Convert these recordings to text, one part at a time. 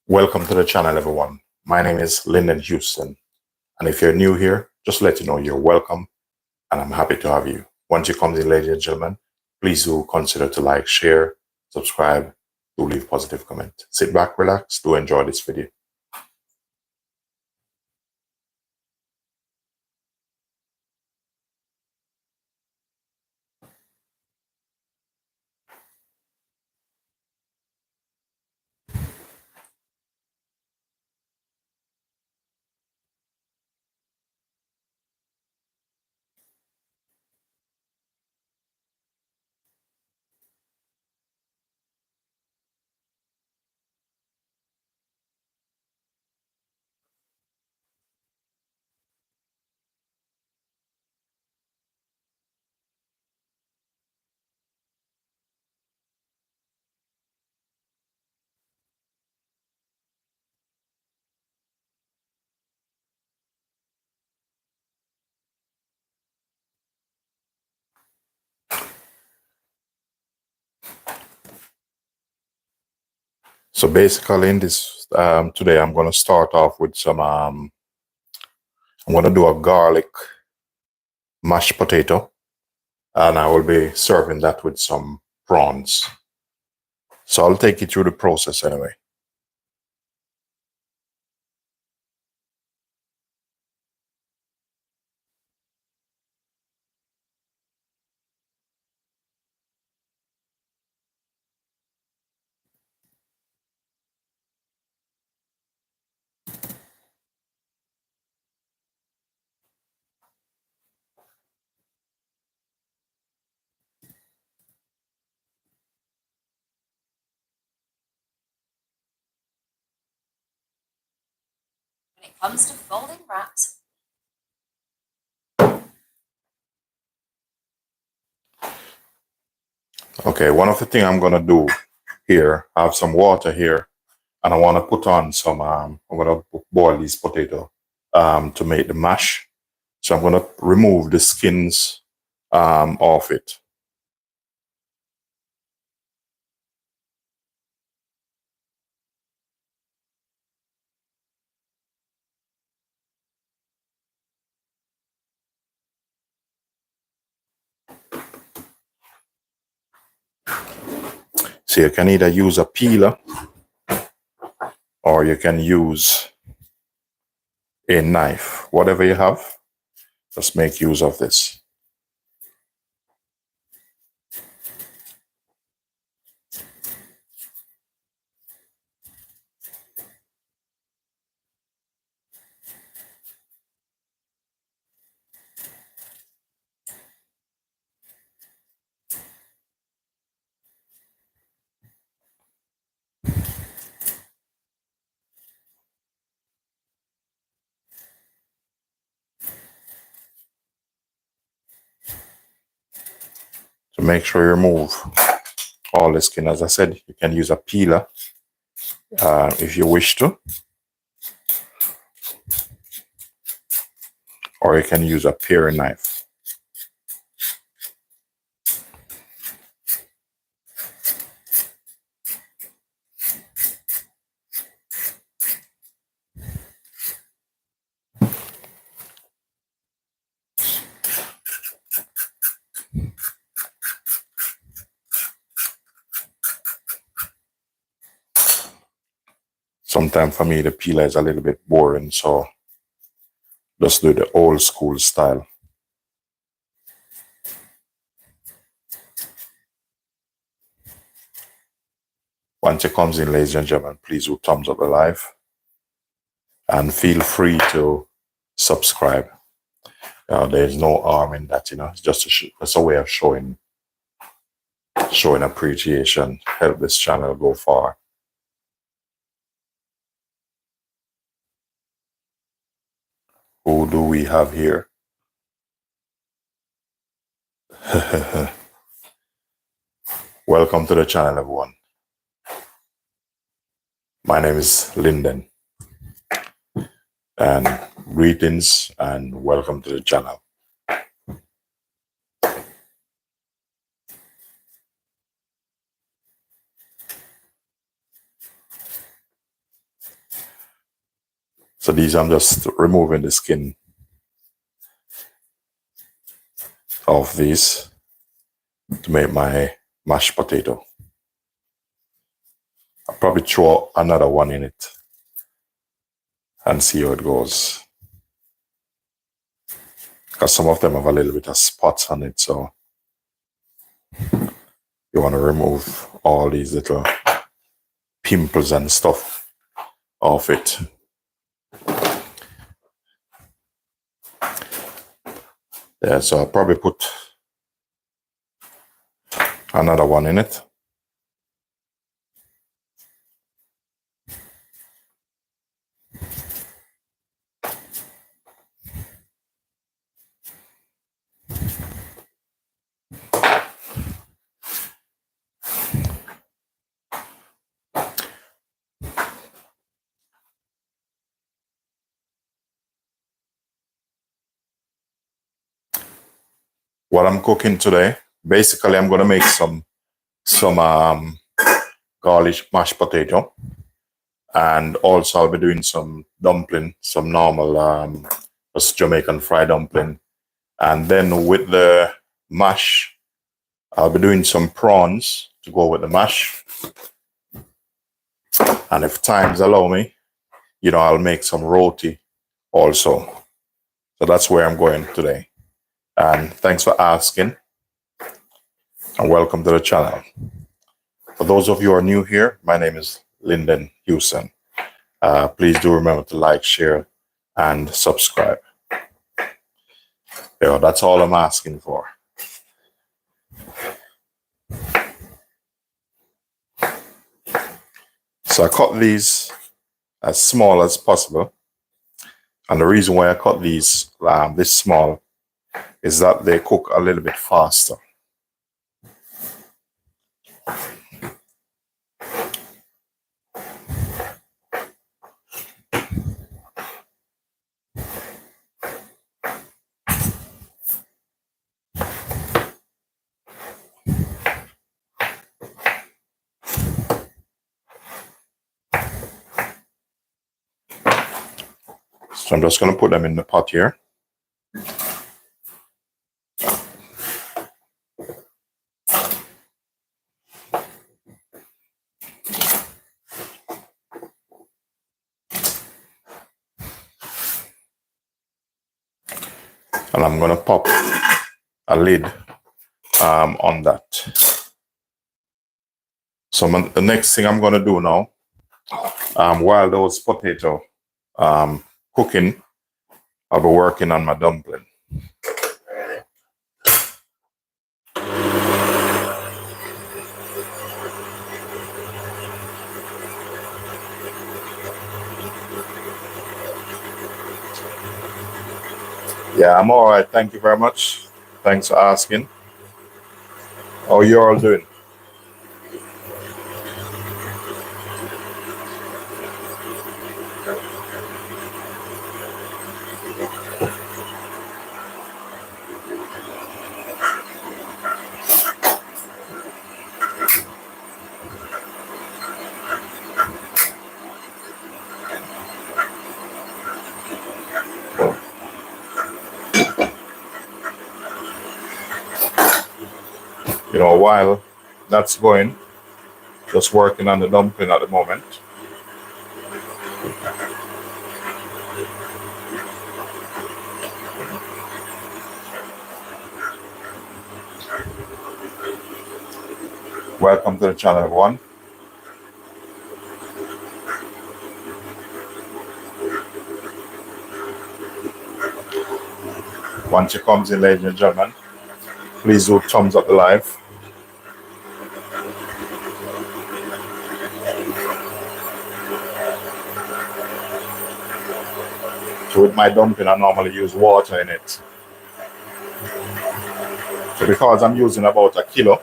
Welcome to the channel, everyone. My name is Linden Houston, and if you're new here, just let you know you're welcome, and I'm happy to have you. Once you come in, ladies and gentlemen, please do consider to like, share, subscribe, do leave positive comment. Sit back, relax, do enjoy this video. So basically, in this today, I'm going to start off with some. I'm going to do a garlic mashed potato, and I will be serving that with some prawns. So I'll take you through the process anyway. When it comes to folding wraps. Okay, one of the things I'm going to do here, I have some water here, and I want to put on some, I'm going to boil these potatoes to make the mash. So I'm going to remove the skins off it. So you can either use a peeler or you can use a knife. Whatever you have, just make use of this. So make sure you remove all the skin. As I said, you can use a peeler if you wish to, or you can use a paring knife. Sometimes for me, the peeler is a little bit boring, so just do the old school style. Once it comes in, ladies and gentlemen, please do thumbs up the live and feel free to subscribe. There's no harm in that, it's just it's a way of showing appreciation, help this channel go far. Who do we have here? Welcome to the channel, everyone. My name is Linden, and greetings and welcome to the channel. these I'm just removing the skin of these to make my mashed potato. I'll probably throw another one in it and see how it goes. Because some of them have a little bit of spots on it, so you want to remove all these little pimples and stuff off it. Yeah, so I'll probably put another one in it. What I'm cooking today, basically I'm gonna make some garlic mashed potato, and also I'll be doing some dumpling, some normal just Jamaican fried dumpling, and then with the mash I'll be doing some prawns to go with the mash, and if times allow me, I'll make some roti also. So that's where I'm going today. And thanks for asking, and welcome to the channel. For those of you who are new here, my name is Linden Houston. Please do remember to like, share, and subscribe. That's all I'm asking for. So I cut these as small as possible. And the reason why I cut these this small is that they cook a little bit faster. So I'm just going to put them in the pot here. And I'm going to pop a lid on that. So the next thing I'm going to do now, while those potato cooking, I'll be working on my dumpling. Yeah, I'm all right. Thank you very much. Thanks for asking. How you all doing? While that's going, just working on the dumpling at the moment. Welcome to the channel, everyone. Once you come in, ladies and gentlemen, please do thumbs up the live. So with my dumpling, I normally use water in it. So because I'm using about a kilo,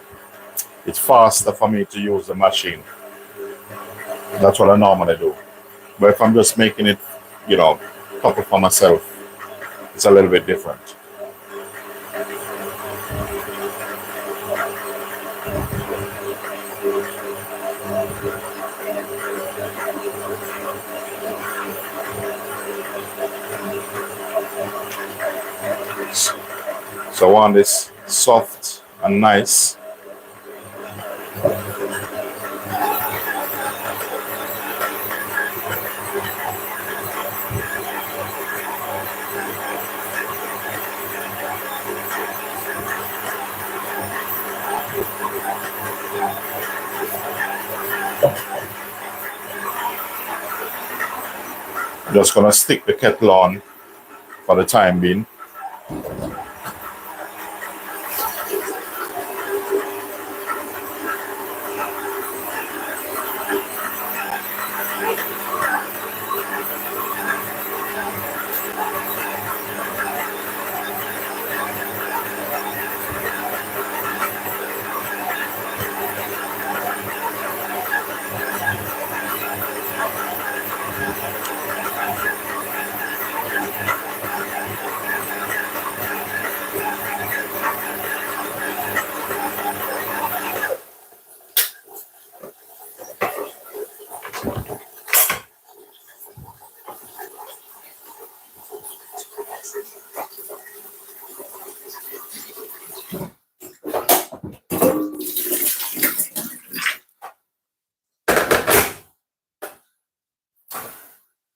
it's faster for me to use the machine. That's what I normally do. But if I'm just making it, couple for myself, it's a little bit different. So I want this soft and nice. I'm just gonna stick the kettle on for the time being.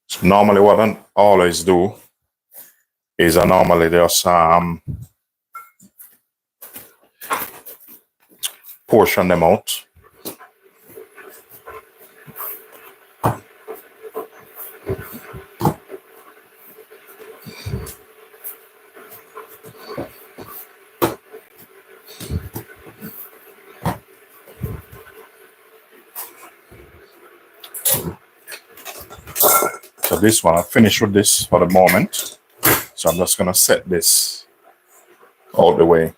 So normally what I always do is I normally just portion them out. So this one, I finished with this for the moment. So I'm just gonna set this out the way.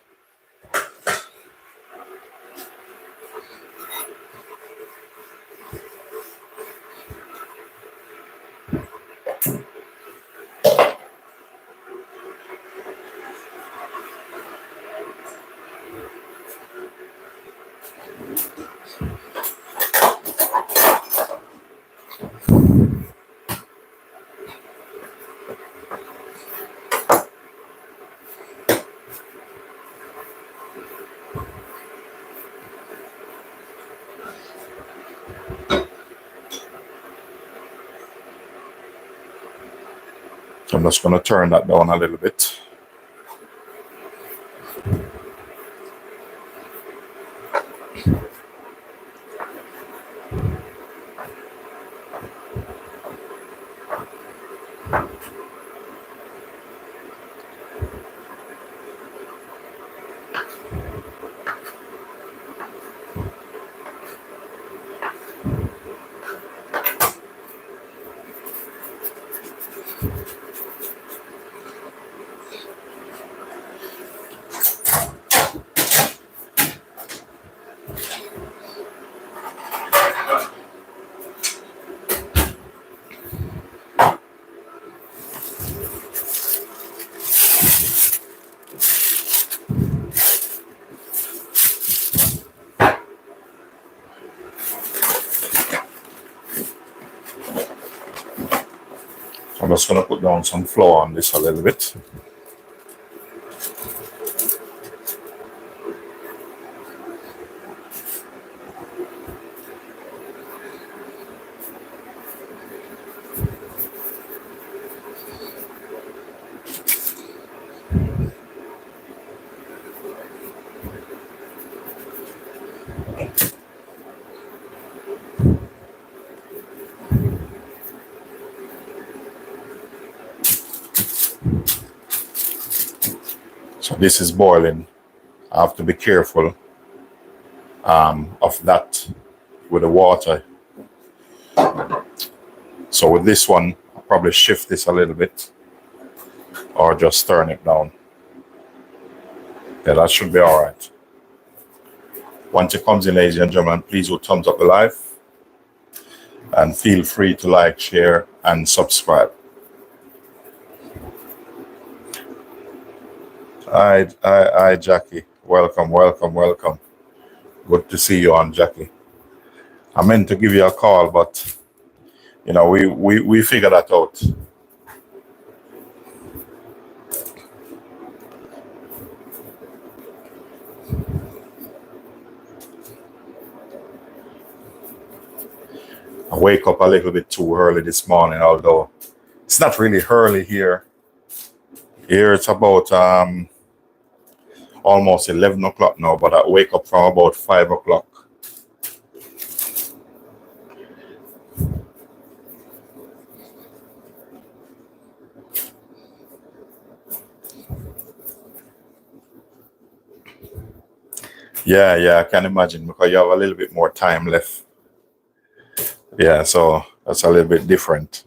So I'm just gonna turn that down a little bit. I'm just gonna put down some flour on this a little bit. So this is boiling. I have to be careful of that with the water. So with this one, I'll probably shift this a little bit or just turn it down. Yeah, that should be all right. Once it comes in, ladies and gentlemen, please do thumbs up the live and feel free to like, share, and subscribe. Hi, Jackie. Welcome, welcome, welcome. Good to see you on, Jackie. I meant to give you a call, but you know, we figured that out. wake up a little bit too early this morning, although it's not really early here. Here it's about almost 11 o'clock now, but I wake up from about 5 o'clock. Yeah, I can imagine, because you have a little bit more time left. Yeah, so that's a little bit different.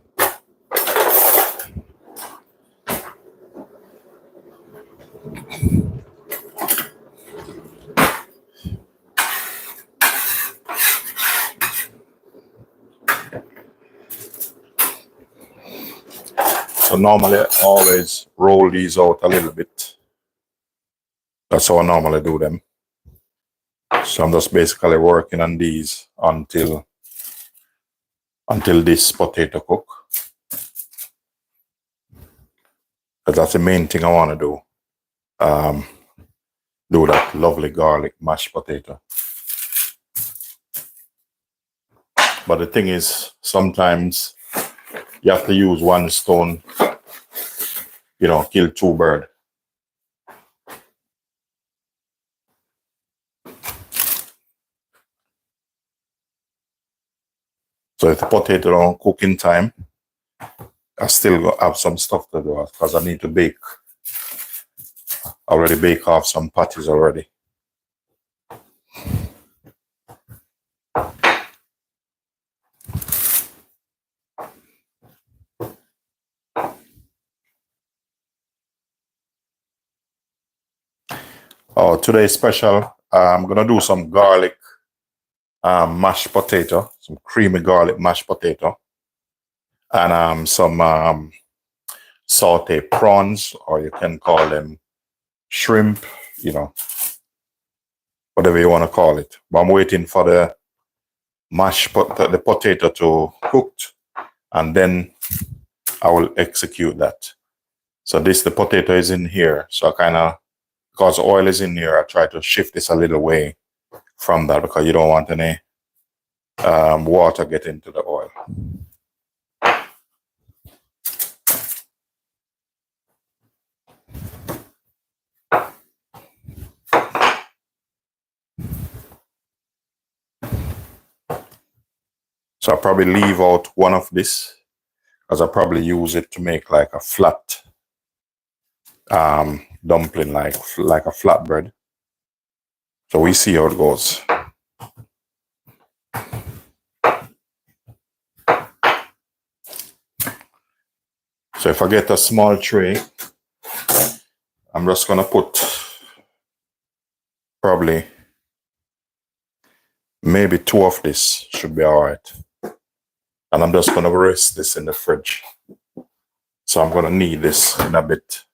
So normally I always roll these out a little bit. That's how I normally do them. So I'm just basically working on these until this potato cook. Because that's the main thing I want to do. Do that lovely garlic mashed potato. But the thing is, sometimes you have to use one stone, kill two birds. So if the potato don't cook in time, I still have some stuff to do because I need to bake. I already bake off some patties already. Oh, today's special, I'm gonna do some garlic mashed potato, some creamy garlic mashed potato, and some sauteed prawns, or you can call them shrimp, whatever you want to call it. But I'm waiting for the the potato to cook, and then I will execute that. So the potato is in here. So because oil is in here, I try to shift this a little way from that, because you don't want any water get into the oil. So I'll probably leave out one of this, because I'll probably use it to make like a flat dumpling, like a flatbread. So we see how it goes. So if I get a small tray, I'm just gonna put probably maybe 2 of this should be all right. And I'm just gonna rest this in the fridge. So I'm gonna knead this in a bit.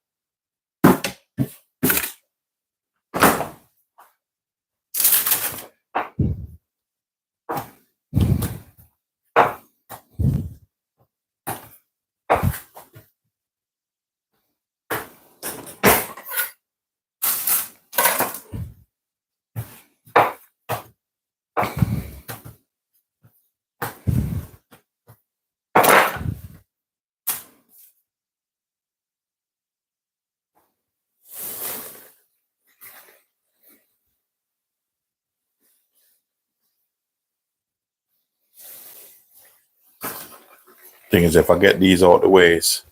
Thing is, if I get these out the way, it's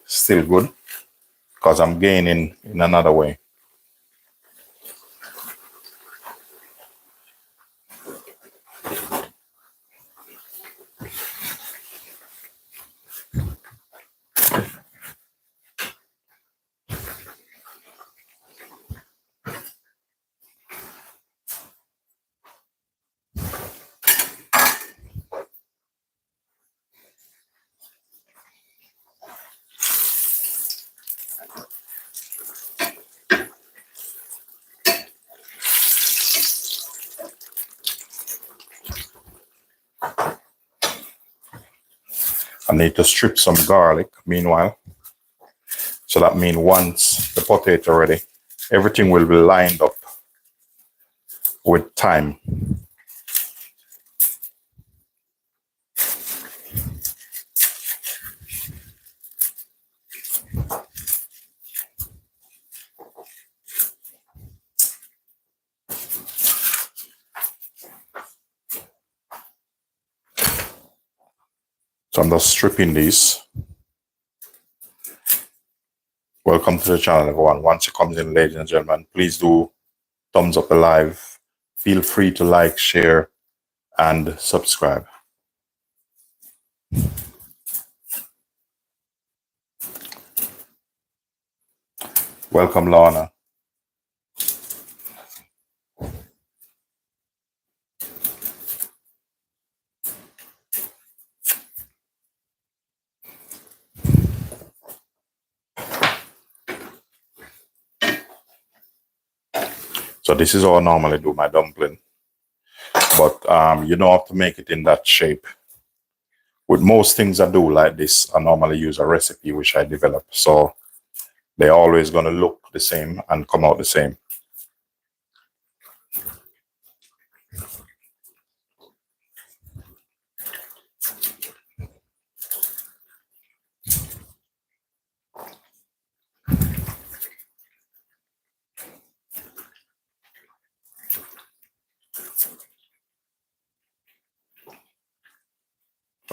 still good, because I'm gaining in another way. I need to strip some garlic meanwhile. So that means once the potato ready, everything will be lined up with time. So I'm just stripping these. Welcome to the channel, everyone. Once you come in, ladies and gentlemen, please do thumbs up the live. Feel free to like, share, and subscribe. Welcome, Lorna. So this is how I normally do my dumpling. But you don't have to make it in that shape. With most things I do like this, I normally use a recipe which I develop. So they're always going to look the same and come out the same.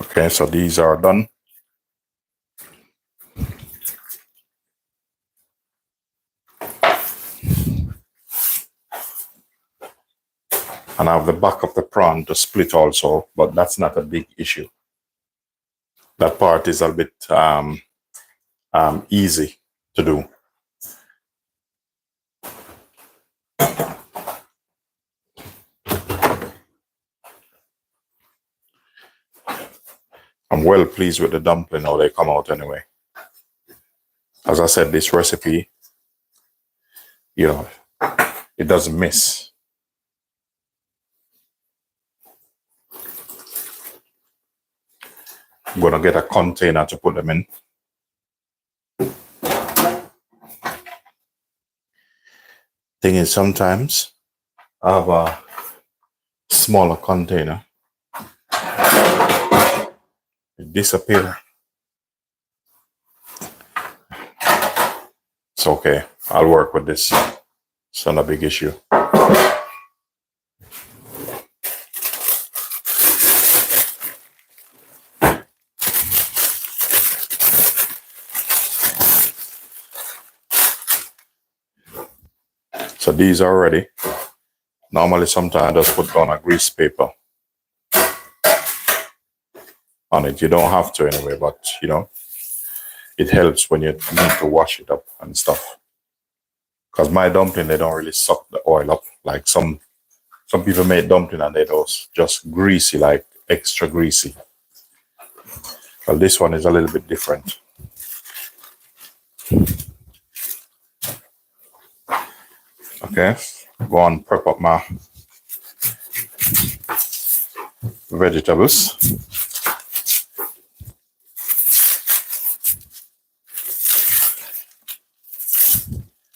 Okay, so these are done. And I have the back of the prawn to split also, but that's not a big issue. That part is a bit easy to do. I'm well pleased with the dumpling, how they come out anyway. As I said, this recipe, you know, it doesn't miss. I'm going to get a container to put them in. Thing is, sometimes I have a smaller container. It disappears. It's okay. I'll work with this. It's not a big issue. So these are ready. Normally, sometimes I just put down a grease paper on it. You don't have to anyway, but you know, it helps when you need to wash it up and stuff. Because my dumpling, they don't really suck the oil up. Like some people make dumpling and they just greasy, like extra greasy. Well, this one is a little bit different. Okay, go on, prep up my vegetables.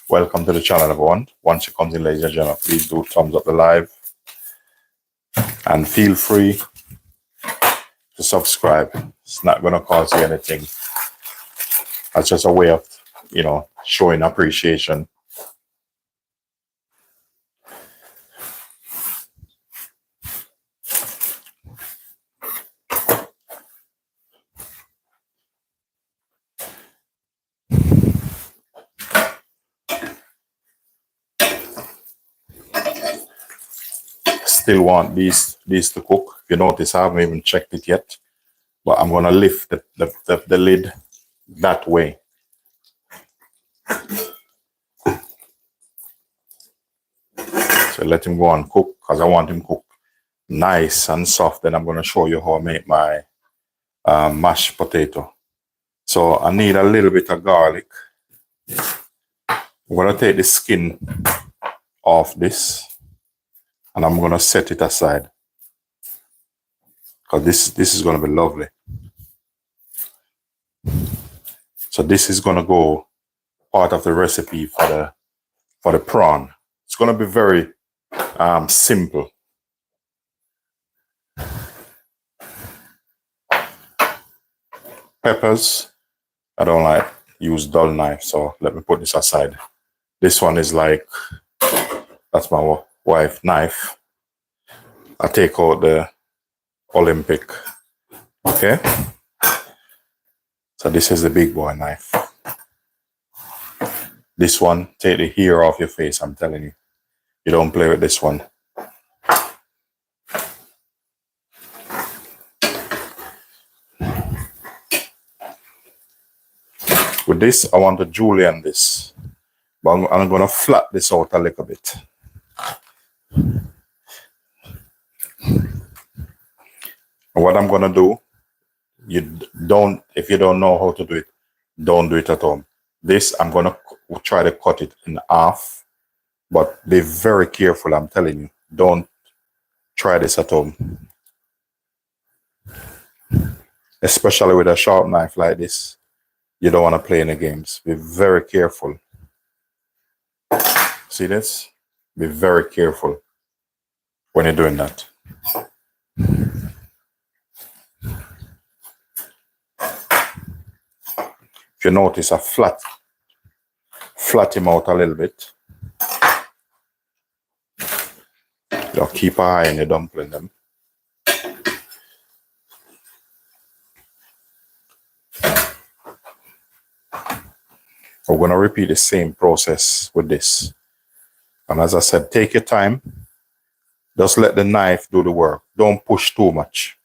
Welcome to the channel, everyone. Once you come in, ladies and gentlemen, please do thumbs up the live. And feel free to subscribe. It's not going to cost you anything. That's just a way of, you know, showing appreciation. Still want these to cook. If you notice, I haven't even checked it yet, but I'm going to lift the lid that way. So let him go and cook, because I want him cooked nice and soft. Then I'm going to show you how I make my mashed potato. So I need a little bit of garlic. I'm going to take the skin off this and I'm going to set it aside, because this is going to be lovely. So this is going to go part of the recipe for the prawn. It's going to be very simple. Peppers, I don't like use dull knife, so let me put this aside. This one is like, that's my wife's knife. I take out the Olympic. Okay, So this is the big boy knife. This one, take the hair off your face, I'm telling you. You don't play with this one. With this, I want to julienne this. But I'm going to flat this out a little bit. And what I'm going to do, if you don't know how to do it, don't do it at home. This, I'm going to try to cut it in half. But be very careful, I'm telling you. Don't try this at home. Especially with a sharp knife like this. You don't want to play any games. Be very careful. See this? Be very careful when you're doing that. If you notice, I flat him out a little bit. You keep an eye on your dumpling them. We're going to repeat the same process with this. And as I said, take your time. Just let the knife do the work. Don't push too much.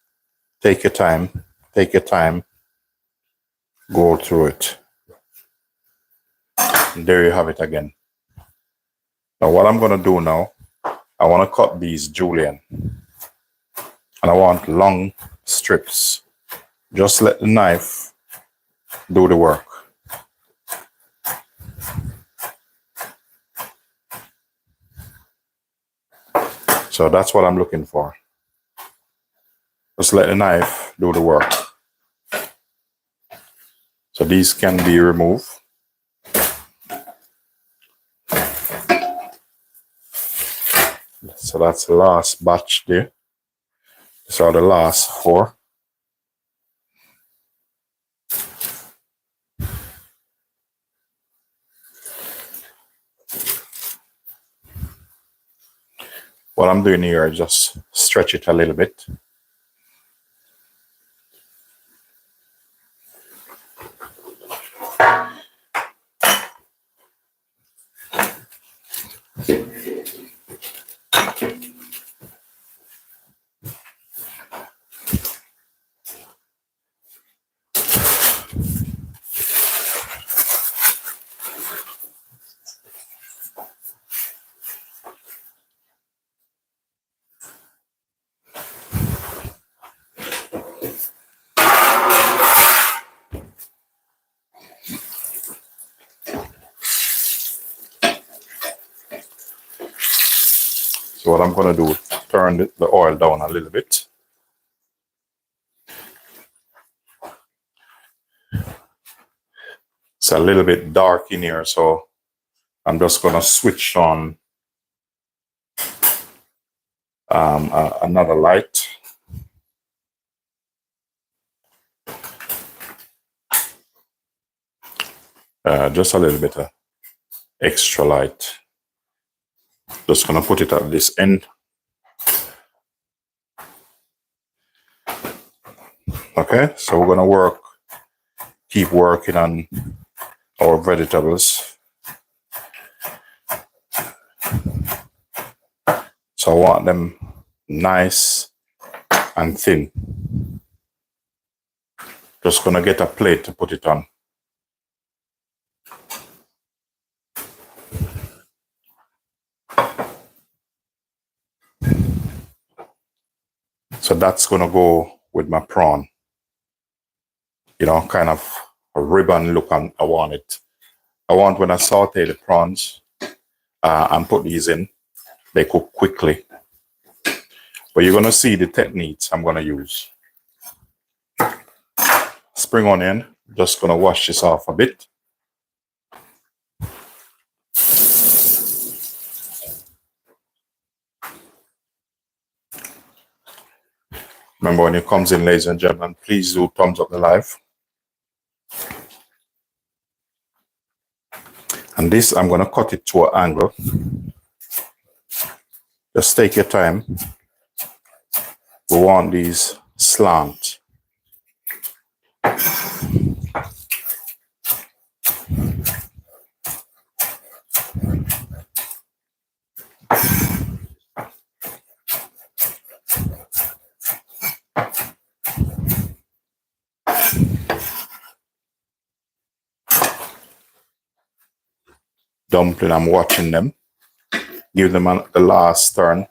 Take your time. Take your time. Go through it. And there you have it again. Now what I'm going to do now, I want to cut these julienne. And I want long strips. Just let the knife do the work. So that's what I'm looking for. Just let the knife do the work. So these can be removed. So that's the last batch there. These are the last 4. What I'm doing here is just stretch it a little bit. So what I'm going to do is turn the oil down a little bit. It's a little bit dark in here, so I'm just going to switch on another light. Just a little bit of extra light. Just going to put it at this end. Okay, so we're going to keep working on our vegetables. So I want them nice and thin. Just going to get a plate to put it on. So that's going to go with my prawn. You know, kind of a ribbon look on. I want it. I want when I saute the prawns and put these in, they cook quickly. But you're going to see the techniques I'm going to use. Spring onion, just going to wash this off a bit. Remember, when it comes in, ladies and gentlemen, please do thumbs up the live. And this, I'm going to cut it to an angle. Just take your time. We want these slant. dumpling. I'm watching them. Give them the last turn.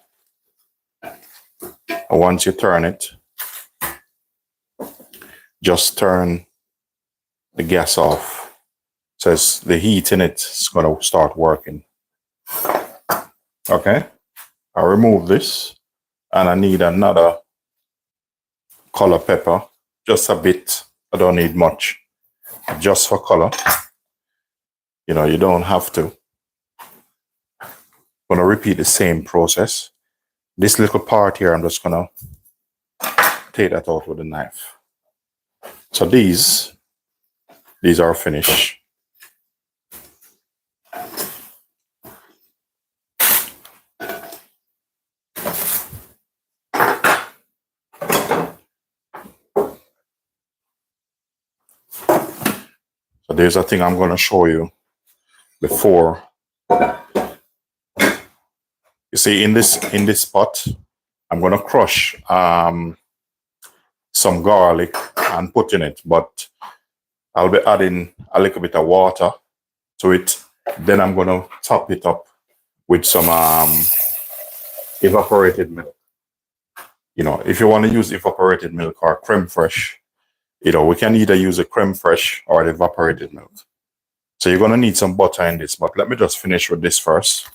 And once you turn it, just turn the gas off. So the heat in it is going to start working. Okay. I remove this and I need another color pepper. Just a bit. I don't need much. Just for color. You know, you don't have to. I'm going to repeat the same process. This little part here, I'm just going to take that out with a knife. So these are finished. So there's a thing I'm going to show you before. You see, in this pot, I'm going to crush some garlic and put in it, but I'll be adding a little bit of water to it. Then I'm going to top it up with some evaporated milk. You know, if you want to use evaporated milk or creme fraiche, you know, we can either use a creme fraiche or the evaporated milk. So you're going to need some butter in this, but let me just finish with this first.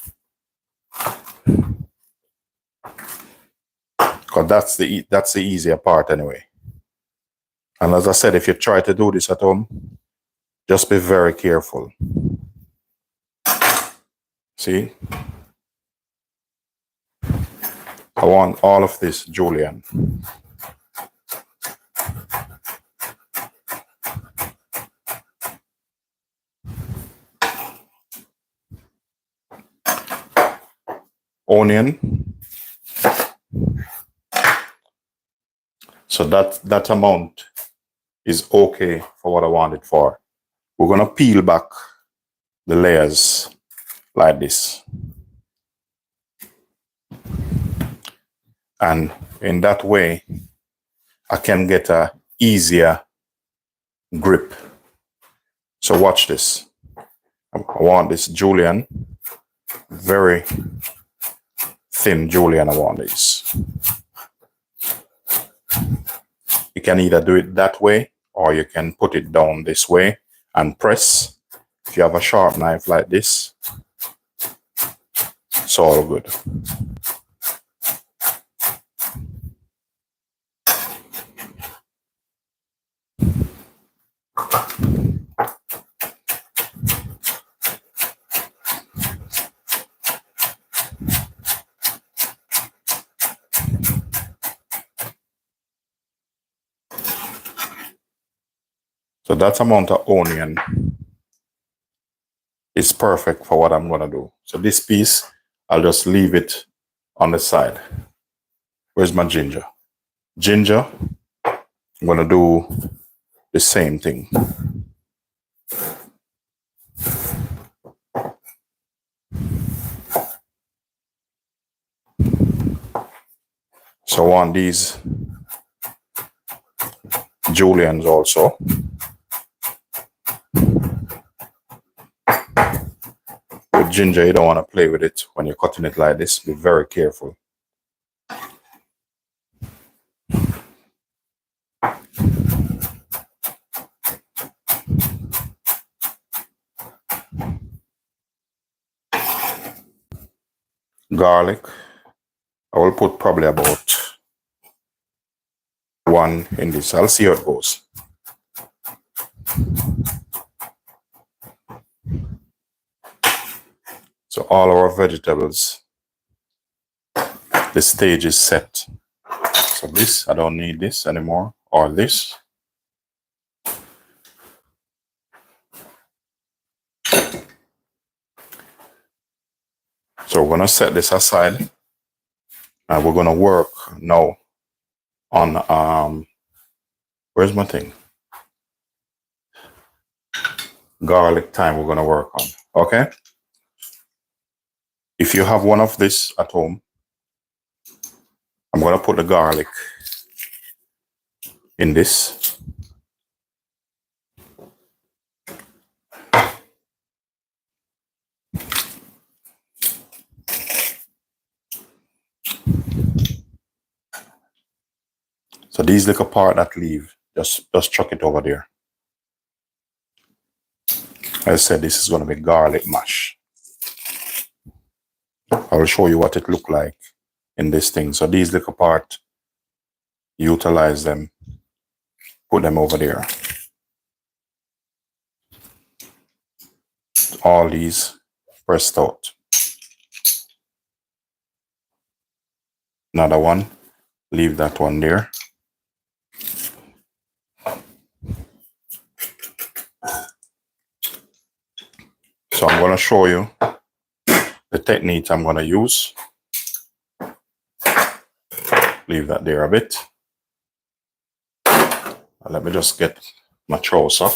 Because that's the easier part anyway. And as I said, if you try to do this at home, just be very careful. See? I want all of this julienne. Onion. So that amount is okay for what I want it for. We're going to peel back the layers like this. And in that way, I can get a easier grip. So watch this. I want this julienne, very thin julienne. I want this. You can either do it that way or you can put it down this way and press. If you have a sharp knife like this, it's all good. So that amount of onion is perfect for what I'm going to do. So this piece, I'll just leave it on the side. Where's my ginger? Ginger, I'm going to do the same thing. So I want these juliennes also. With ginger, you don't want to play with it when you're cutting it like this. Be very careful. Garlic, I will put probably about one in this. I'll see how it goes. So all our vegetables, the stage is set. So this, I don't need this anymore, or this. So we're gonna set this aside and we're gonna work now on where's my thing? Garlic thyme we're gonna work on. Okay? If you have one of this at home, I'm gonna put the garlic in this. So these little part that leave, just chuck it over there. As I said, this is going to be garlic mash. I will show you what it look like in this thing. So these little part, utilize them, put them over there. All these pressed out. Another one, leave that one there. So I'm going to show you the technique I'm going to use. Leave that there a bit. Let me just get my trouser.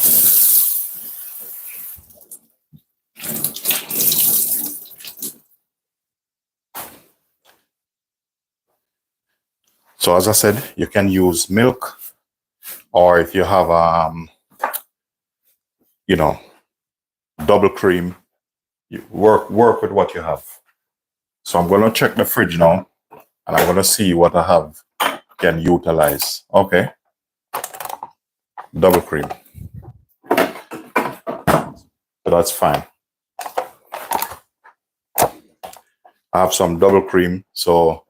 So as I said, you can use milk, or if you have you know, double cream, you work with what you have. So I'm going to check the fridge now, and I'm going to see what I have can utilize. Okay, double cream. So that's fine. I have some double cream, so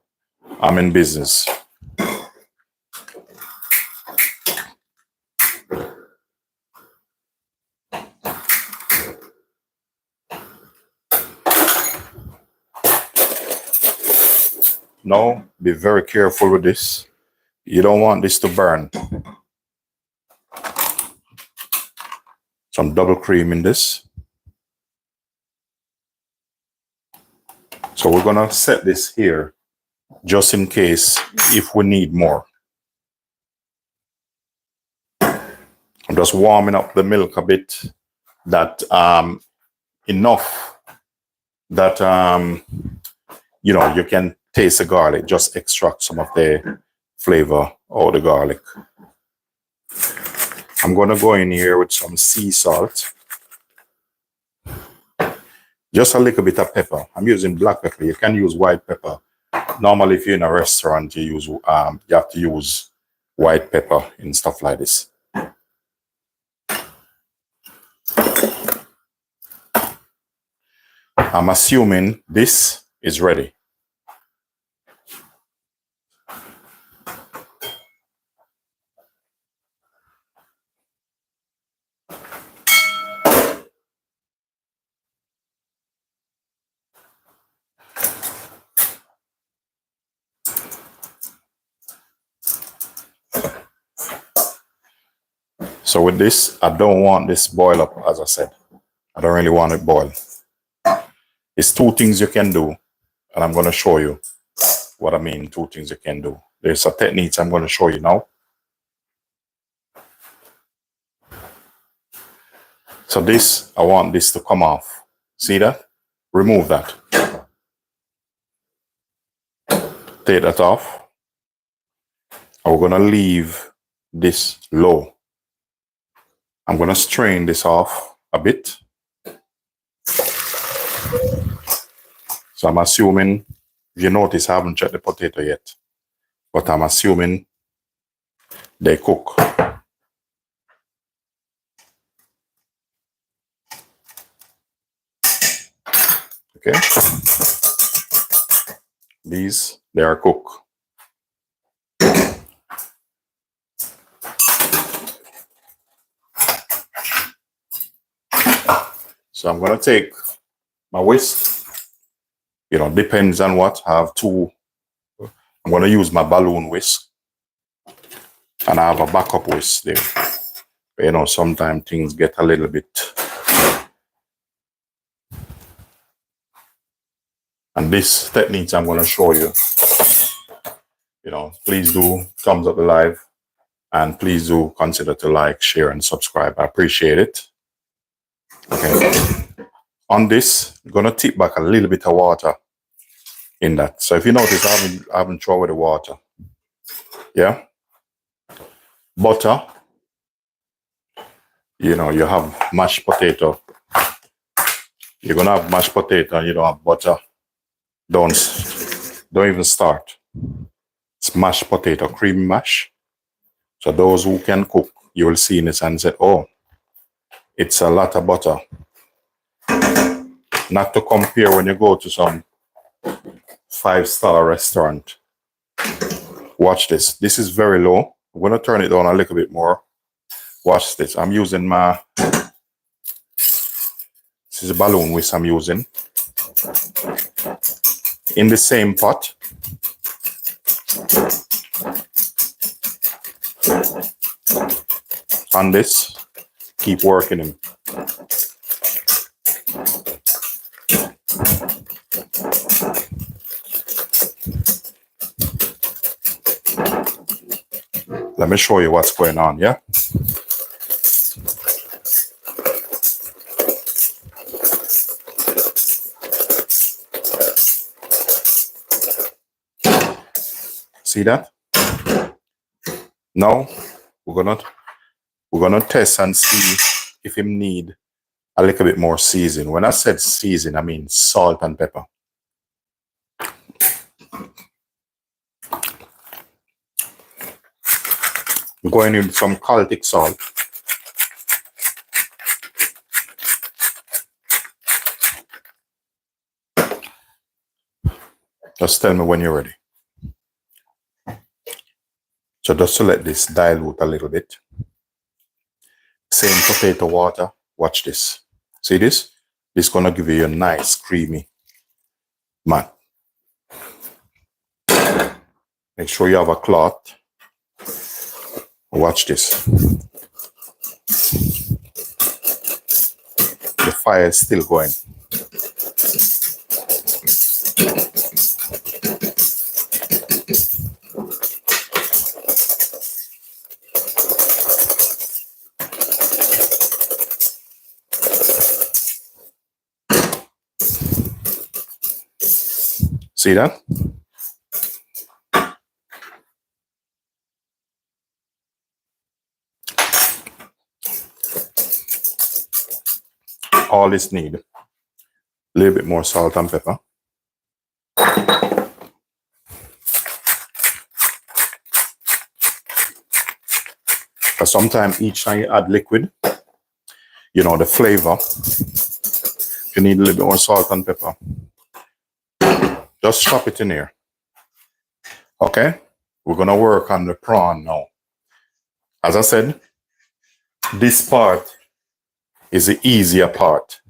I'm in business. Now, be very careful with this. You don't want this to burn. Some double cream in this. So we're gonna set this here just in case if we need more. I'm just warming up the milk a bit, that enough that you know, you can taste the garlic, just extract some of the flavor of the garlic. I'm gonna go in here with some sea salt. Just a little bit of pepper. I'm using black pepper. You can use white pepper. Normally, if you're in a restaurant, you use you have to use white pepper and stuff like this. I'm assuming this is ready. So with this, I don't want this boil up, as I said. I don't really want it boil. It's two things you can do, and I'm going to show you what I mean, two things you can do. There's a technique I'm going to show you now. So this, I want this to come off. See that? Remove that. Take that off. And we're going to leave this low. I'm going to strain this off a bit. So I'm assuming, if you notice, I haven't checked the potato yet, but I'm assuming they cook. Okay. These, they are cooked. So I'm going to take my whisk. You know, depends on what. I have two. I'm going to use my balloon whisk. And I have a backup whisk there. But, you know, sometimes things get a little bit. And this technique I'm going to show you. You know, please do thumbs up the live. And please do consider to like, share, and subscribe. I appreciate it. Okay. On this, I'm going to tip back a little bit of water in that. So if you notice, I haven't thrown away the water. Yeah. Butter. You know, you have mashed potato. You're going to have mashed potato and you don't have butter. Don't even start. It's mashed potato, cream mash. So those who can cook, you will see this and say, oh, it's a lot of butter. Not to compare when you go to some 5-star restaurant. Watch this. This is very low. I'm going to turn it down a little bit more. Watch this. I'm using my, this is a balloon which I'm using. In the same pot. On this, keep working him. Let me show you what's going on, yeah? See that? Now we're gonna test and see if him need a little bit more season. When I said season, I mean salt and pepper. I'm going in some Celtic salt. Just tell me when you're ready. So just to let this dilute a little bit. Same potato water. Watch this. See this? This is gonna give you a nice creamy mat. Make sure you have a cloth. Watch this. The fire is still going. See that? All this need a little bit more salt and pepper. Because sometimes each time you add liquid, you know, the flavor, you need a little bit more salt and pepper. Just chop it in here. Okay? We're gonna work on the prawn now. As I said, this part is the easier part.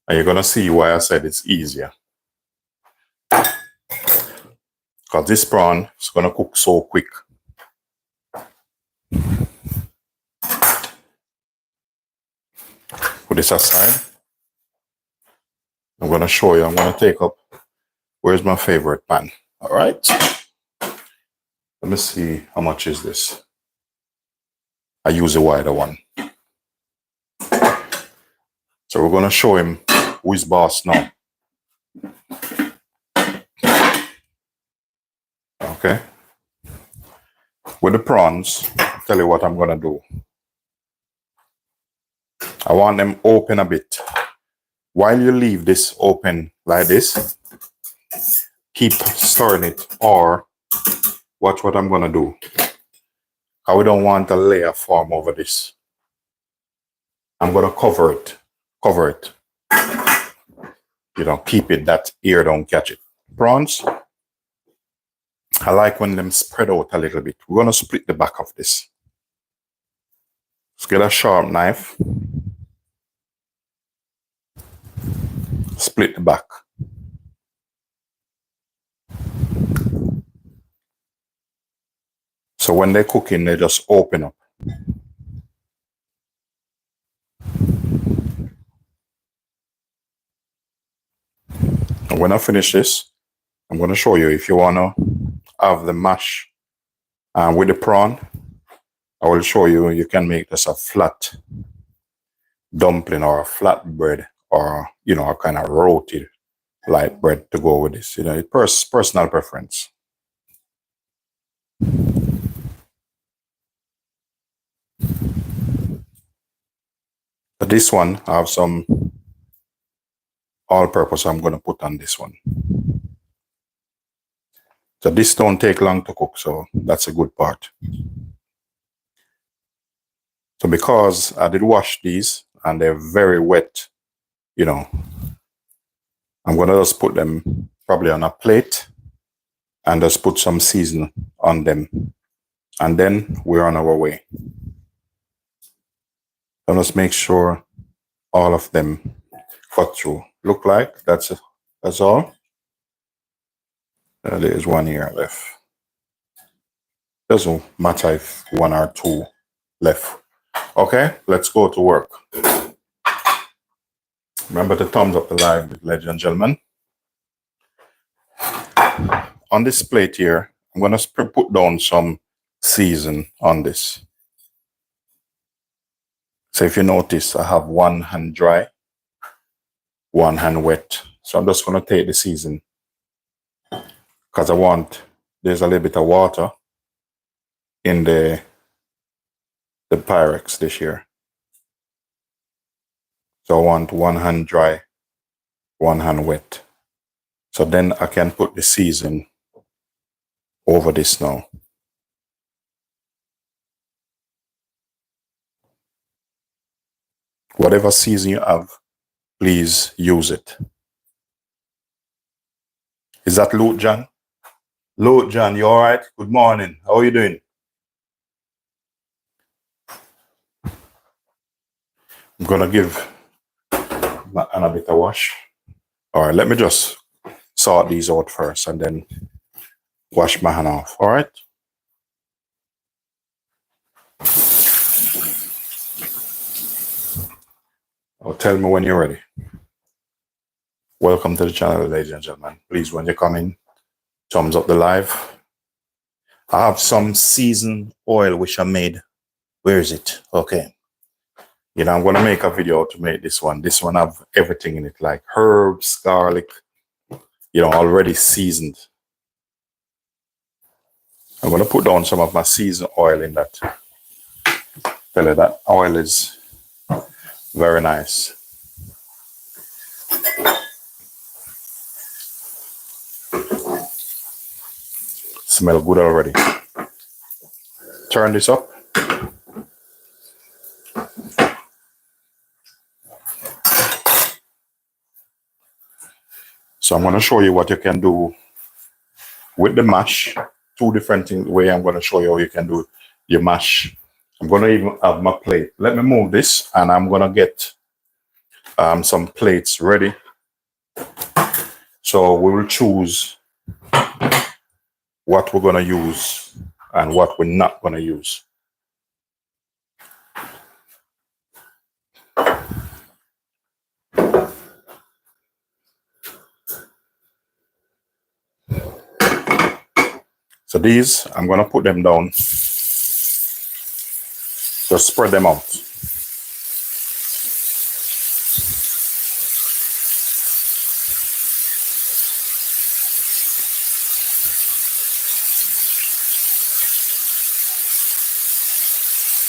And you're gonna see why I said it's easier. Because this prawn is gonna cook so quick. Put this aside. I'm gonna show you, I'm gonna take up, where's my favorite pan? All right. Let me see, how much is this? I use a wider one. So we're gonna show him who is boss now. Okay. With the prawns, I'll tell you what I'm gonna do. I want them open a bit. While you leave this open like this, keep stirring it, or watch what I'm gonna do. I don't want a layer form over this. I'm gonna cover it. You know, keep it that ear don't catch it. Prawns, I like when them spread out a little bit. We're gonna split the back of this. Let's get a sharp knife. Split the back. So when they're cooking, they just open up. And when I finish this, I'm going to show you if you want to have the mash with the prawn. I will show you, you can make this a flat dumpling or a flatbread, or, you know, a kind of roti light bread to go with this. You know, it's personal preference. But this one, I have some all-purpose I'm going to put on this one. So this don't take long to cook, so that's a good part. So because I did wash these and they're very wet, you know, I'm gonna just put them probably on a plate and just put some season on them. And then we're on our way. So let's make sure all of them cut through. Look like that's all. There's one here left. Doesn't matter if one or two left. Okay, let's go to work. Remember to thumbs up the live, ladies and gentlemen. On this plate here, I'm gonna put down some season on this. So if you notice, I have one hand dry, one hand wet. So I'm just gonna take the season because there's a little bit of water in the Pyrex this year. So I want one hand dry, one hand wet. So then I can put the season over this now. Whatever season you have, please use it. Is that Luke John? Luke John, you all right? Good morning. How are you doing? I'm gonna give my hand a bit of wash. All right, let me just sort these out first and then wash my hand off. All right. Oh, tell me when you're ready. Welcome to the channel, ladies and gentlemen. Please, when you come in, thumbs up the live. I have some seasoned oil which I made. Where is it? Okay. You know, I'm gonna make a video to make this one. This one have everything in it, like herbs, garlic, you know, already seasoned. I'm gonna put down some of my seasoned oil in that. Tell you that oil is very nice. Smell good already. Turn this up. So I'm going to show you what you can do with the mash. Two different things. Way I'm going to show you how you can do your mash. I'm going to even have my plate. Let me move this, and I'm going to get some plates ready. So we will choose what we're going to use and what we're not going to use. So these, I'm going to put them down. Just spread them out.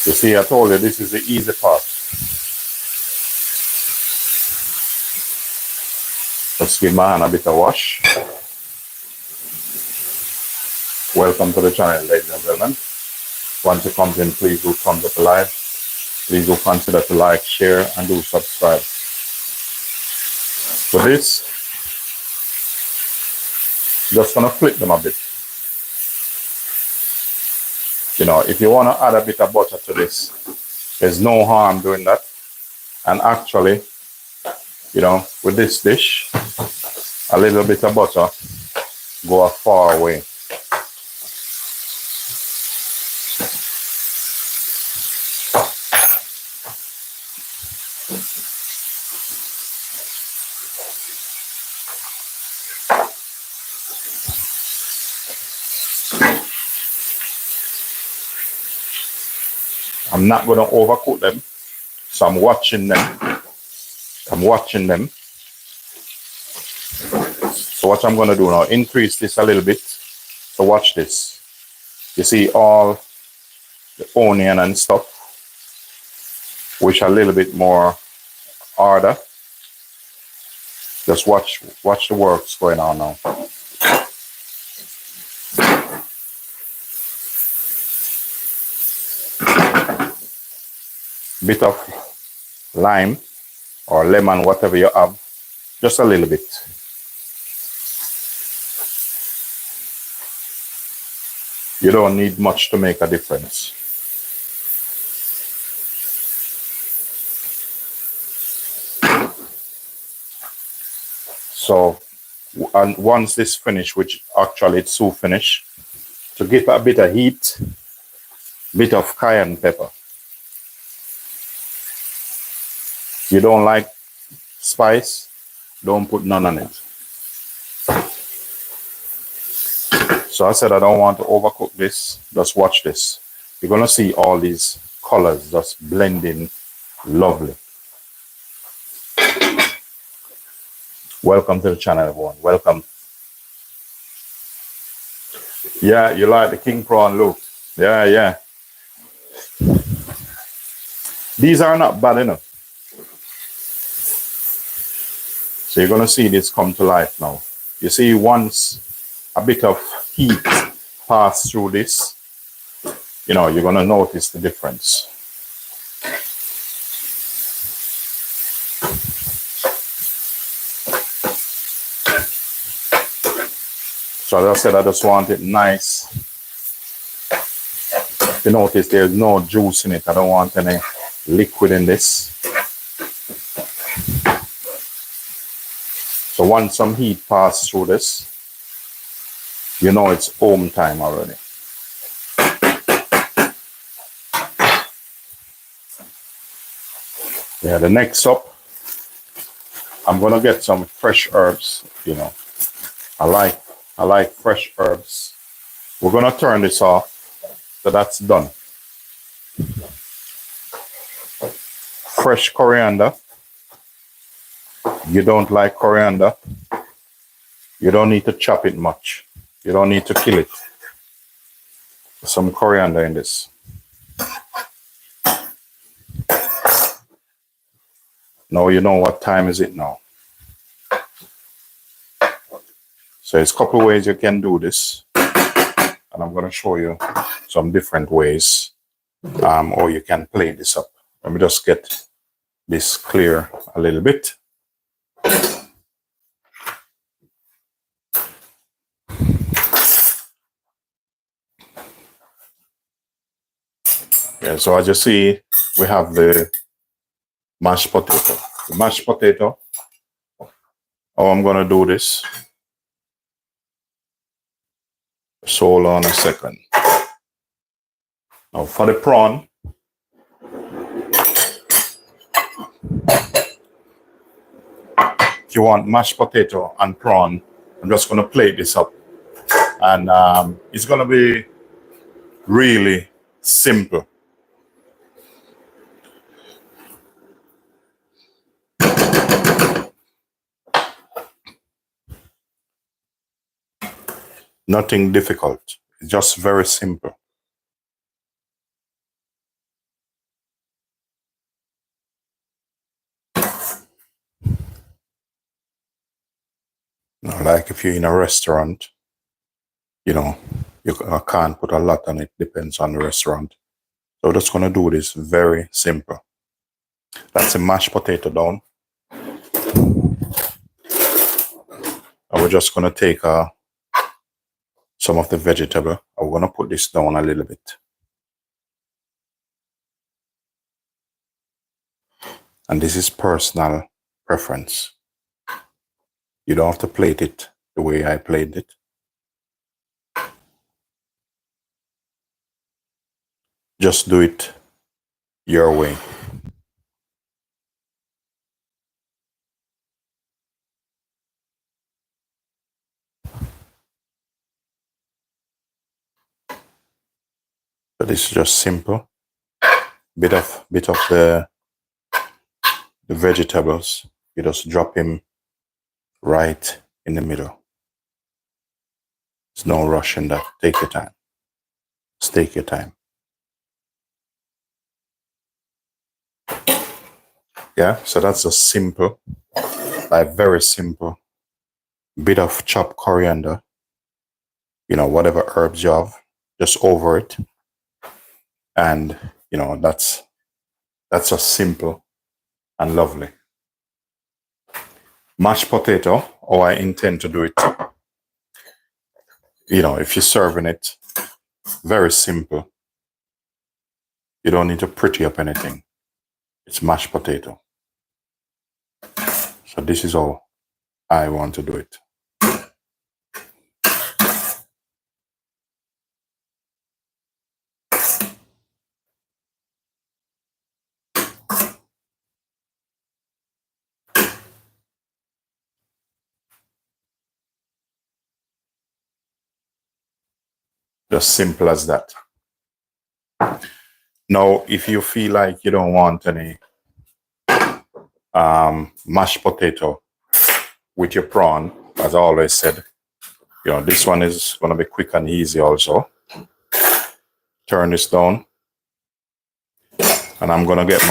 You see, I told you this is the easy part. Let's give my hand a bit of wash. Welcome to the channel, ladies and gentlemen. Once you come in, please do thumbs up the live. Please do consider to like, share, and do subscribe. For this, just gonna flip them a bit. You know, if you want to add a bit of butter to this, there's no harm doing that. And actually, you know, with this dish, a little bit of butter go a far way. I'm not going to overcook them, so I'm watching them. So what I'm going to do now, increase this a little bit. So watch this. You see all the onion and stuff, which are a little bit more harder. Just watch the works going on now. bit of lime or lemon, whatever you have, just a little bit. You don't need much to make a difference. So, and once this finish, which actually it's so finished, to give a bit of heat, bit of cayenne pepper. You don't like spice, don't put none on it. So I said I don't want to overcook this. Just watch this. You're gonna see all these colors just blending lovely. Welcome to the channel, everyone. Welcome. Yeah, you like the king prawn look. Yeah, yeah. These are not bad enough. So you're gonna see this come to life now. You see, once a bit of heat pass through this, you know, you're gonna notice the difference. So as I said, I just want it nice. You notice there's no juice in it. I don't want any liquid in this. So once some heat passes through this, you know it's home time already. Yeah, the next up, I'm gonna get some fresh herbs. You know, I like fresh herbs. We're gonna turn this off, so that's done. Fresh coriander. You don't like coriander, you don't need to chop it much. You don't need to kill it. Some coriander in this. Now you know what time is it now. So there's a couple ways you can do this, and I'm going to show you some different ways, or you can play this up. Let me just get this clear a little bit. Yeah, so as you see, we have the mashed potato. The mashed potato, how I'm going to do this. So hold on a second. Now for the prawn, if you want mashed potato and prawn, I'm just going to plate this up. And it's going to be really simple. Nothing difficult. It's just very simple. Now, like if you're in a restaurant, you know, you can't put a lot on it. Depends on the restaurant. So we're just going to do this very simple. That's a mashed potato down. And we're just going to take some of the vegetable. I'm going to put this down a little bit. And this is personal preference. You don't have to plate it the way I plated it. Just do it your way. So this is just simple. Bit of the vegetables. You just drop him right in the middle. There's no rush in that. Take your time. Just take your time. Yeah, so that's just simple, like very simple. Bit of chopped coriander, you know, whatever herbs you have, just over it. And, you know, that's That's just simple and lovely. Mashed potato, how I intend to do it. You know, if you're serving it, very simple. You don't need to pretty up anything. It's mashed potato. So this is how I want to do it. Just simple as that. Now, if you feel like you don't want any mashed potato with your prawn, as I always said, you know, this one is going to be quick and easy also. Turn this down. And I'm going to get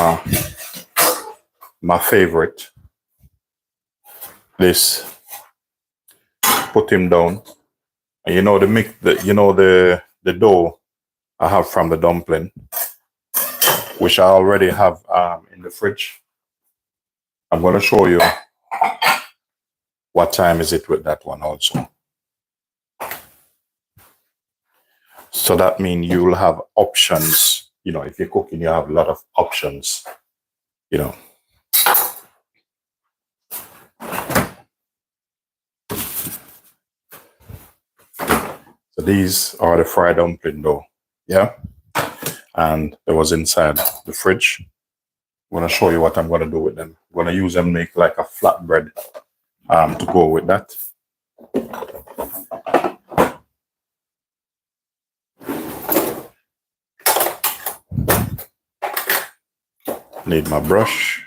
my favorite. This. Put him down. And you know the dough I have from the dumpling, which I already have in the fridge. I'm going to show you what time is it with that one also. So that means you'll have options. You know, if you're cooking, you have a lot of options, you know. So these are the fried dumpling dough, yeah? And it was inside the fridge. I'm going to show you what I'm going to do with them. I'm going to use them make like a flatbread to go with that. Need my brush.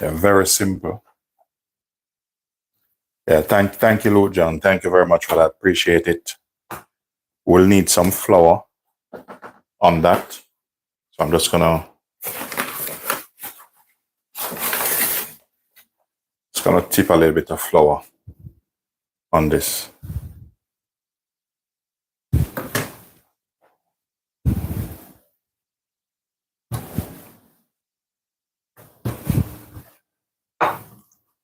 Yeah, very simple. Yeah, thank you, Lou John. Thank you very much for that. Appreciate it. We'll need some flour on that. So I'm just gonna tip a little bit of flour on this.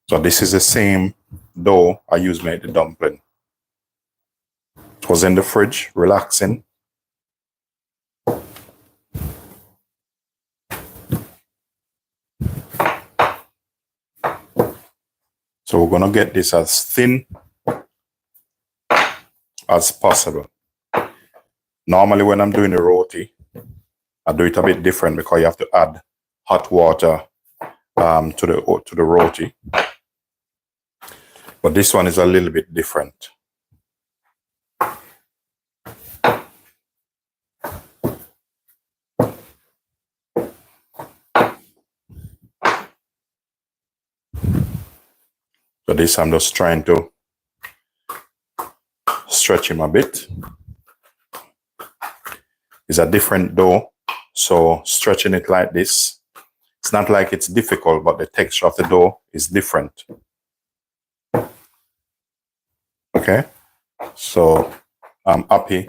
So this is the same dough I used to make the dumpling. It was in the fridge, relaxing. So we're gonna get this as thin as possible. Normally when I'm doing the roti, I do it a bit different because you have to add hot water to the roti. But this one is a little bit different. So this I'm just trying to stretch him a bit. It's a different dough, so stretching it like this, it's not like it's difficult, but the texture of the dough is different. Okay, so I'm happy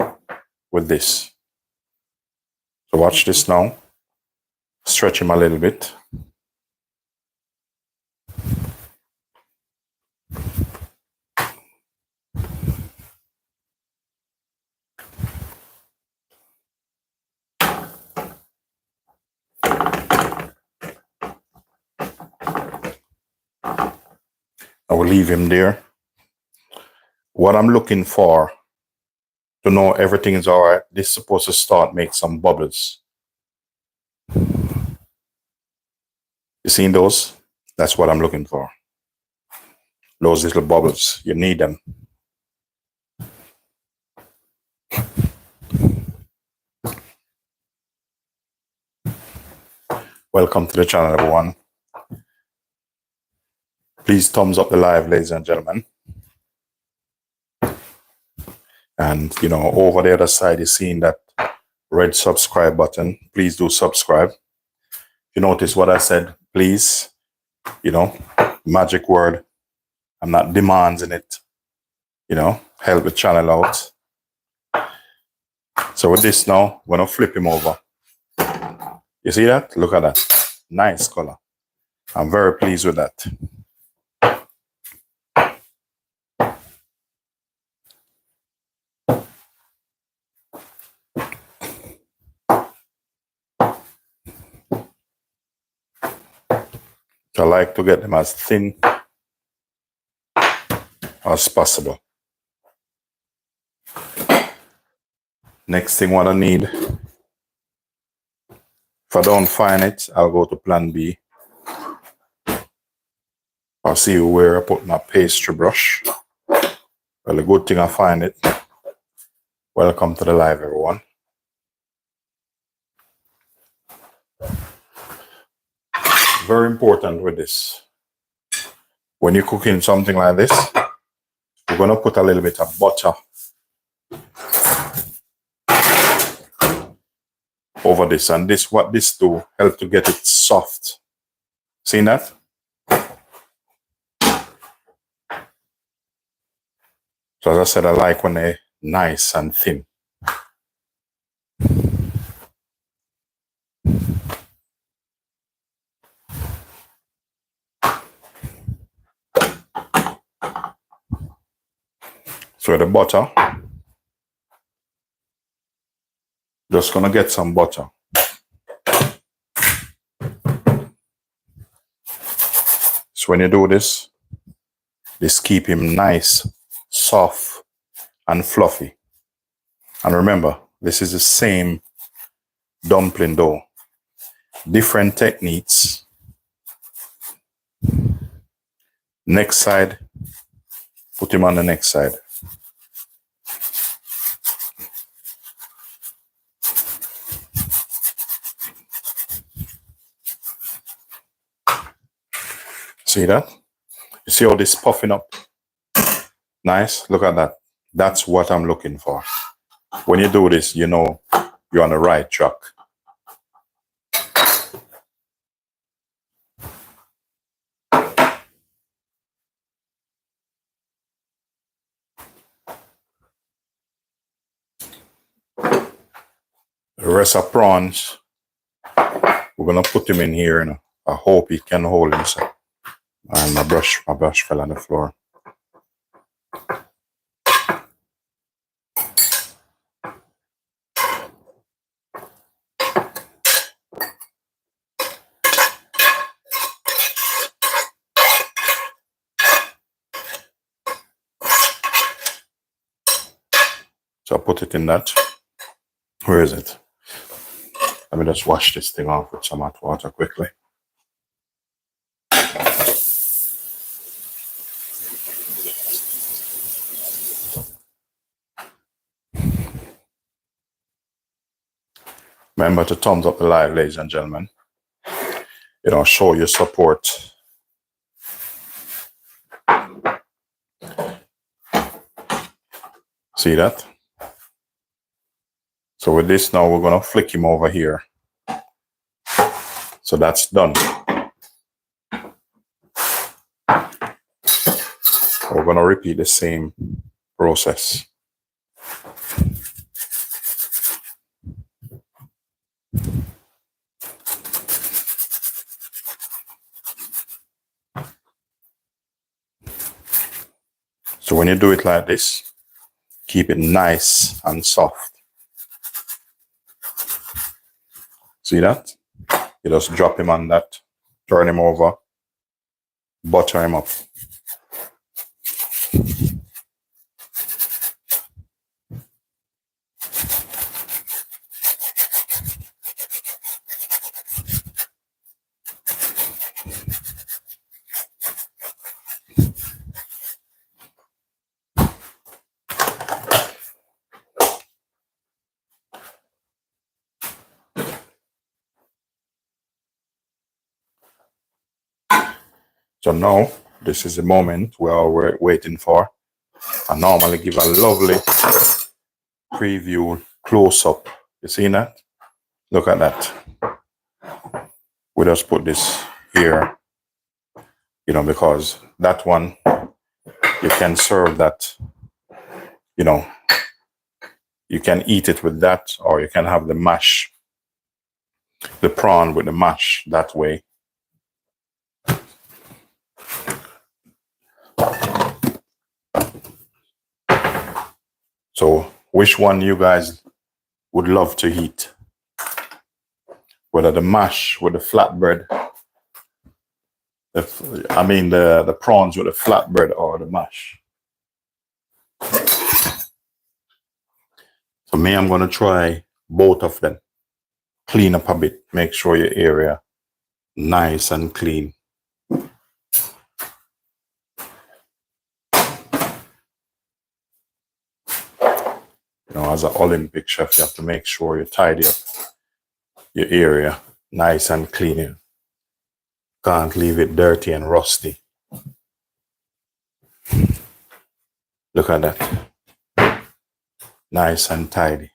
with this. So watch this now. Stretch him a little bit. I will leave him there. What I'm looking for to know everything is all right, this is supposed to start make some bubbles. You seen those? That's what I'm looking for. Those little bubbles, you need them. Welcome to the channel, everyone. Please thumbs up the live, ladies and gentlemen. And, you know, over the other side, you're seeing that red subscribe button. Please do subscribe. If you notice what I said, please, you know, magic word. I'm not demanding it, you know, help the channel out. So with this now, we're gonna flip him over. You see that? Look at that. Nice color. I'm very pleased with that. So I like to get them as thin as possible. Next thing what I need, if I don't find it, I'll go to plan B. I'll see where I put my pastry brush. Well, the good thing I find it. Welcome to the live, everyone. Very important with this. When you're cooking something like this, we're gonna put a little bit of butter over this, and this what this do help to get it soft. See that? So as I said, I like when they're nice and thin. So the butter, just gonna get some butter. So when you do this keep him nice, soft, and fluffy. And remember, this is the same dumpling dough. Different techniques. Next side, put him on the next side. See that? You see how this puffing up? Nice, look at that. That's what I'm looking for. When you do this, you know you're on the right track. The rest of prawns, we're gonna put them in here, and I hope it can hold himself. And my brush fell on the floor. So I put it in that. Where is it? Let me just wash this thing off with some hot water quickly. Remember to thumbs up the live, ladies and gentlemen. You know, show your support. See that? So with this now, we're gonna flick him over here. So that's done. We're gonna repeat the same process. So when you do it like this, keep it nice and soft. See that? You just drop him on that, turn him over, butter him up. So now, this is the moment we're waiting for. I normally give a lovely preview close-up. You see that? Look at that. We just put this here, you know, because that one, you can serve that, you know, You can eat it with that, or you can have the mash, the prawn with the mash that way. So which one you guys would love to eat? Whether the mash with the flatbread, the prawns with the flatbread or the mash. So me, I'm going to try both of them. Clean up a bit. Make sure your area nice and clean. You know, as an Olympic chef, you have to make sure you tidy up your area nice and clean. Can't leave it dirty and rusty. Look at that. Nice and tidy.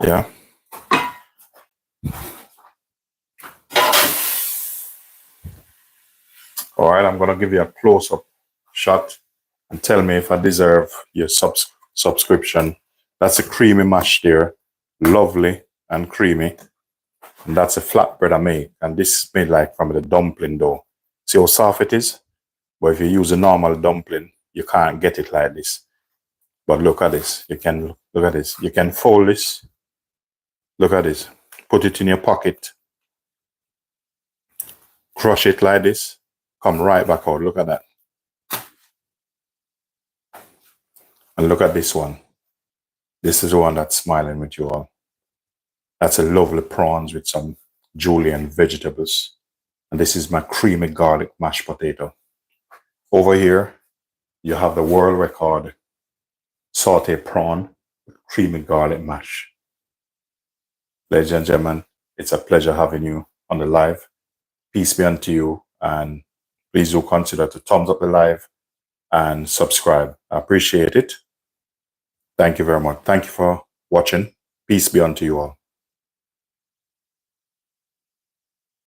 Yeah. All right, I'm going to give you a close-up shot and tell me if I deserve your subscription. That's a creamy mash there. Lovely and creamy. And that's a flatbread I make. And this is made like from the dumpling dough. See how soft it is? But if you use a normal dumpling, you can't get it like this. But look at this. You can look at this. You can fold this. Look at this. Put it in your pocket. Crush it like this. Come right back out. Look at that. And look at this one. This is the one that's smiling with you all. That's a lovely prawns with some julienne vegetables. And this is my creamy garlic mashed potato. Over here, you have the world record sauteed prawn with creamy garlic mash. Ladies and gentlemen, it's a pleasure having you on the live. Peace be unto you, and please do consider to thumbs up the live and subscribe. I appreciate it. Thank you very much. Thank you for watching. Peace be unto you all.